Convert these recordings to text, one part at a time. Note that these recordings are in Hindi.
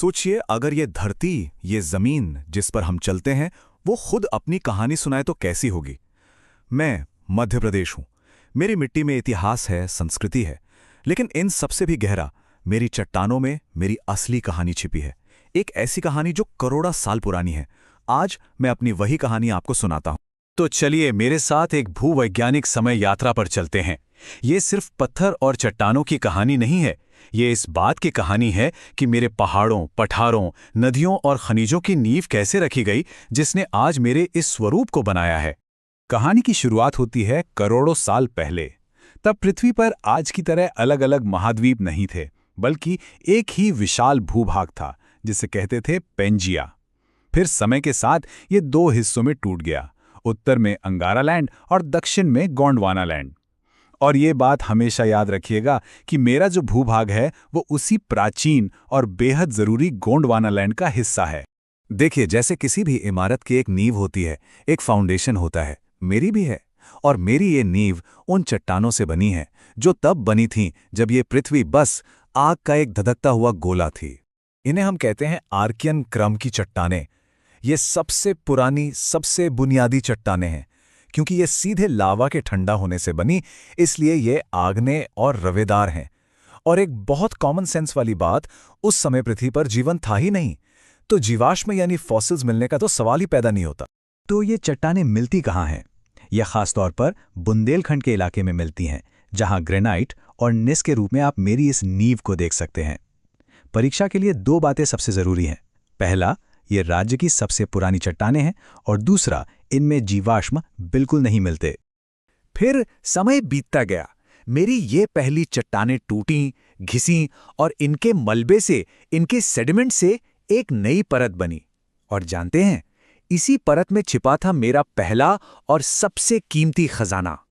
सोचिए, अगर ये धरती, ये जमीन जिस पर हम चलते हैं, वो खुद अपनी कहानी सुनाए तो कैसी होगी। मैं मध्य प्रदेश हूं। मेरी मिट्टी में इतिहास है, संस्कृति है, लेकिन इन सबसे भी गहरा मेरी चट्टानों में मेरी असली कहानी छिपी है। एक ऐसी कहानी जो करोड़ों साल पुरानी है। आज मैं अपनी वही कहानी आपको सुनाता हूं। तो चलिए मेरे साथ एक भूवैज्ञानिक समय यात्रा पर चलते हैं। ये सिर्फ पत्थर और चट्टानों की कहानी नहीं है, ये इस बात की कहानी है कि मेरे पहाड़ों, पठारों, नदियों और खनिजों की नींव कैसे रखी गई, जिसने आज मेरे इस स्वरूप को बनाया है। कहानी की शुरुआत होती है करोड़ों साल पहले। तब पृथ्वी पर आज की तरह अलग अलग महाद्वीप नहीं थे, बल्कि एक ही विशाल भूभाग था जिसे कहते थे पेंजिया। फिर समय के साथ ये दो हिस्सों में टूट गया, उत्तर में अंगारा लैंड और दक्षिण में गोंडवाना लैंड। और ये बात हमेशा याद रखिएगा कि मेरा जो भूभाग है वो उसी प्राचीन और बेहद जरूरी गोंडवाना लैंड का हिस्सा है। देखिए, जैसे किसी भी इमारत की एक नींव होती है, एक फाउंडेशन होता है, मेरी भी है। और मेरी ये नींव उन चट्टानों से बनी है जो तब बनी थीं जब ये पृथ्वी बस आग का एक धधकता हुआ गोला थी। इन्हें हम कहते हैं आर्कियन क्रम की चट्टानें। ये सबसे पुरानी, सबसे बुनियादी चट्टानें हैं। क्योंकि ये सीधे लावा के ठंडा होने से बनी, इसलिए ये आग्नेय और रवेदार हैं। और एक बहुत कॉमन सेंस वाली बात, उस समय पृथ्वी पर जीवन था ही नहीं, तो जीवाश्म यानी फॉसिल्स मिलने का तो सवाल ही पैदा नहीं होता। तो ये चट्टानें मिलती कहाँ हैं? यह खासतौर पर बुंदेलखंड के इलाके में मिलती हैं, जहां ग्रेनाइट और निस के रूप में आप मेरी इस नींव को देख सकते हैं। परीक्षा के लिए दो बातें सबसे जरूरी हैं। पहला, ये राज्य की सबसे पुरानी चट्टानें हैं, और दूसरा, इनमें जीवाश्म बिल्कुल नहीं मिलते। फिर समय बीतता गया, मेरी ये पहली चट्टानें टूटीं, घिसीं और इनके मलबे से, इनके सेडिमेंट से एक नई परत बनी। और जानते हैं, इसी परत में छिपा था मेरा पहला और सबसे कीमती खजाना।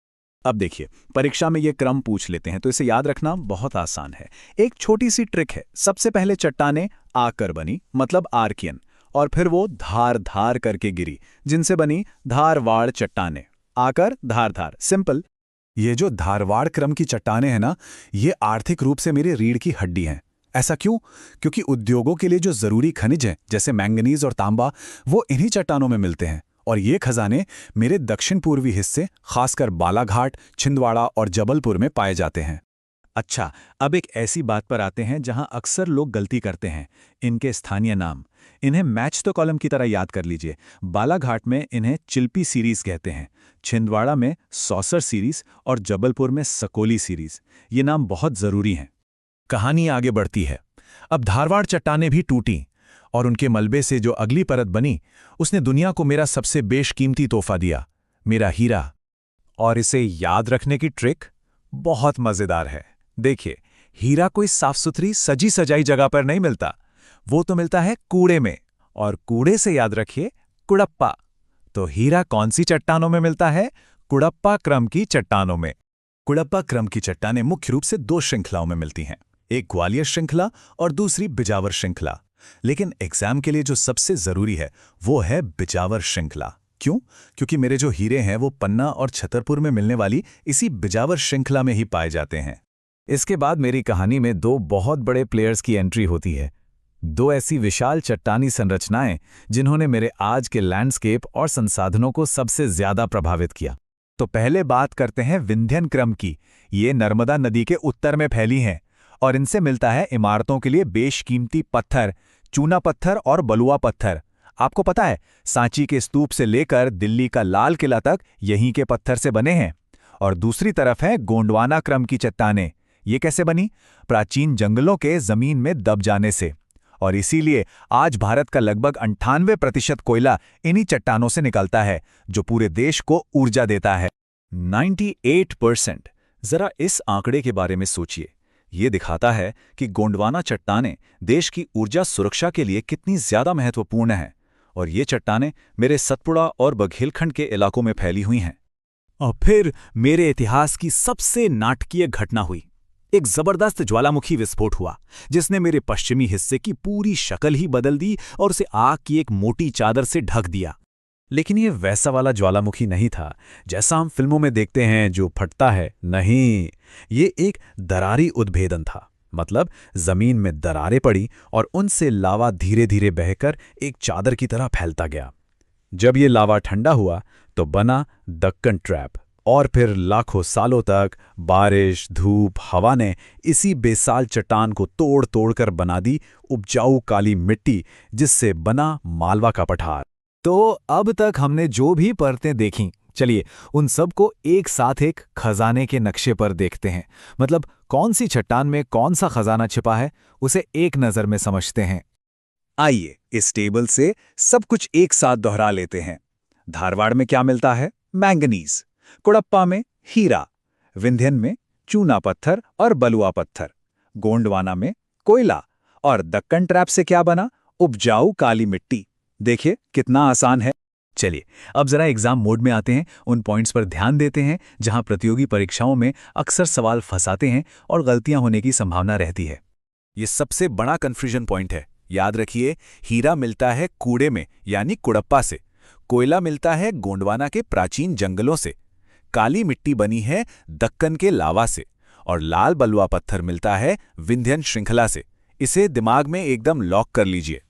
अब देखिए, परीक्षा में ये क्रम पूछ लेते हैं तो इसे याद रखना बहुत आसान है। एक छोटी सी ट्रिक है। सबसे पहले चट्टानें आकर बनी, मतलब आर्कियन, और फिर वो धार धार करके गिरी, जिनसे बनी धारवाड़ चट्टानें। आकर, धार धार, सिंपल। ये जो धारवाड़ क्रम की चट्टानें हैं ना, ये आर्थिक रूप से मेरी रीढ़ की हड्डी हैं। ऐसा क्यों? क्योंकि उद्योगों के लिए जो जरूरी खनिज हैं, जैसे मैंगनीज और तांबा, वो इन्हीं चट्टानों में मिलते हैं। और ये खजाने मेरे दक्षिण पूर्वी हिस्से, खासकर बालाघाट, छिंदवाड़ा और जबलपुर में पाए जाते हैं। अच्छा, अब एक ऐसी बात पर आते हैं जहां अक्सर लोग गलती करते हैं, इनके स्थानीय नाम। इन्हें मैच द कॉलम की तरह याद कर लीजिए। बालाघाट में इन्हें चिल्पी सीरीज कहते हैं, छिंदवाड़ा में सौसर सीरीज और जबलपुर में सकोली सीरीज। ये नाम बहुत जरूरी हैं। कहानी आगे बढ़ती है। अब धारवाड़ चट्टानें भी टूटी, और उनके मलबे से जो अगली परत बनी, उसने दुनिया को मेरा सबसे बेशकीमती तोहफा दिया, मेरा हीरा। और इसे याद रखने की ट्रिक बहुत मजेदार है। देखिए, हीरा कोई साफ सुथरी सजी सजाई जगह पर नहीं मिलता, वो तो मिलता है कूड़े में। और कूड़े से याद रखिए, कुड़प्पा। तो हीरा कौन सी चट्टानों में मिलता है? कुड़प्पा क्रम की चट्टानों में। कुड़प्पा क्रम की चट्टानें मुख्य रूप से दो श्रृंखलाओं में मिलती हैं, एक ग्वालियर श्रृंखला और दूसरी बिजावर श्रृंखला। लेकिन एग्जाम के लिए जो सबसे जरूरी है वो है बिजावर श्रृंखला। क्यों? क्योंकि मेरे जो हीरे हैं वो पन्ना और छतरपुर में मिलने वाली इसी बिजावर श्रृंखला में ही पाए जाते हैं। इसके बाद मेरी कहानी में दो बहुत बड़े प्लेयर्स की एंट्री होती है, दो ऐसी विशाल चट्टानी संरचनाएं जिन्होंने मेरे आज के लैंडस्केप और संसाधनों को सबसे ज्यादा प्रभावित किया। तो पहले बात करते हैं विंध्यन क्रम की। ये नर्मदा नदी के उत्तर में फैली हैं, और इनसे मिलता है इमारतों के लिए बेशकीमती पत्थर, चूना पत्थर और बलुआ पत्थर। आपको पता है, सांची के स्तूप से लेकर दिल्ली का लाल किला तक यहीं के पत्थर से बने हैं। और दूसरी तरफ है गोंडवाना क्रम की चट्टानें। ये कैसे बनी? प्राचीन जंगलों के जमीन में दब जाने से। और इसीलिए आज भारत का लगभग 98% कोयला इन्हीं चट्टानों से निकलता है, जो पूरे देश को ऊर्जा देता है। 98%। जरा इस आंकड़े के बारे में सोचिए। ये दिखाता है कि गोंडवाना चट्टानें देश की ऊर्जा सुरक्षा के लिए कितनी ज्यादा महत्वपूर्ण हैं। और ये चट्टानें मेरे सतपुड़ा और बघेलखंड के इलाकों में फैली हुई हैं। और फिर मेरे इतिहास की सबसे नाटकीय घटना हुई। एक जबरदस्त ज्वालामुखी विस्फोट हुआ, जिसने मेरे पश्चिमी हिस्से की पूरी शक्ल ही बदल दी और उसे आग की एक मोटी चादर से ढक दिया। लेकिन ये वैसा वाला ज्वालामुखी नहीं था जैसा हम फिल्मों में देखते हैं, जो फटता है। नहीं, ये एक दरारी उद्भेदन था। मतलब जमीन में दरारें पड़ी और उनसे लावा धीरे धीरे बहकर एक चादर की तरह फैलता गया। जब ये लावा ठंडा हुआ तो बना दक्कन ट्रैप, और फिर लाखों सालों तक बारिश, धूप, हवा ने इसी बेसाल चट्टान को तोड़ तोड़कर बना दी उपजाऊ काली मिट्टी, जिससे बना मालवा का पठार। तो अब तक हमने जो भी परतें देखीं, चलिए उन सब को एक साथ एक खजाने के नक्शे पर देखते हैं। मतलब कौन सी चट्टान में कौन सा खजाना छिपा है, उसे एक नज़र में समझते हैं। आइए इस टेबल से सब कुछ एक साथ दोहरा लेते हैं। धारवाड़ में क्या मिलता है? मैंगनीज। कुड़प्पा में हीरा। विंध्यन में चूना पत्थर और बलुआ पत्थर। गोंडवाना में कोयला। और दक्कन ट्रैप से क्या बना? उपजाऊ काली मिट्टी। देखिए कितना आसान है। चलिए अब जरा एग्जाम मोड में आते हैं, उन पॉइंट्स पर ध्यान देते हैं जहां प्रतियोगी परीक्षाओं में अक्सर सवाल फंसाते हैं और गलतियां होने की संभावना रहती है। ये सबसे बड़ा कंफ्यूजन पॉइंट है। याद रखिए, हीरा मिलता है कूड़े में यानी कुड़प्पा से, कोयला मिलता है गोंडवाना के प्राचीन जंगलों से, काली मिट्टी बनी है दक्कन के लावा से, और लाल बलुआ पत्थर मिलता है विंध्यन श्रृंखला से। इसे दिमाग में एकदम लॉक कर लीजिए।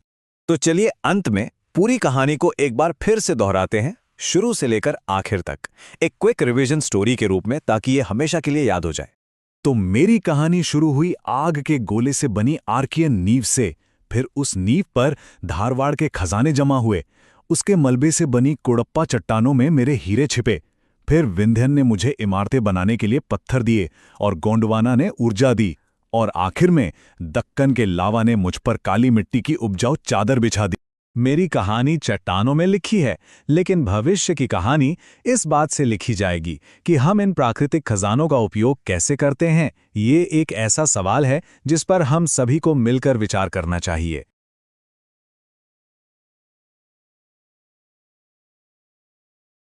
तो चलिए अंत में पूरी कहानी को एक बार फिर से दोहराते हैं, शुरू से लेकर आखिर तक, एक क्विक रिवीजन स्टोरी के रूप में, ताकि ये हमेशा के लिए याद हो जाए। तो मेरी कहानी शुरू हुई आग के गोले से बनी आर्कियन नींव से। फिर उस नींव पर धारवाड़ के खजाने जमा हुए। उसके मलबे से बनी कुड़प्पा चट्टानों में मेरे हीरे छिपे। फिर विंध्यन ने मुझे इमारतें बनाने के लिए पत्थर दिए और गोंडवाना ने ऊर्जा दी। और आखिर में दक्कन के लावा ने मुझ पर काली मिट्टी की उपजाऊ चादर बिछा दी। मेरी कहानी चट्टानों में लिखी है, लेकिन भविष्य की कहानी इस बात से लिखी जाएगी कि हम इन प्राकृतिक खजानों का उपयोग कैसे करते हैं। ये एक ऐसा सवाल है जिस पर हम सभी को मिलकर विचार करना चाहिए।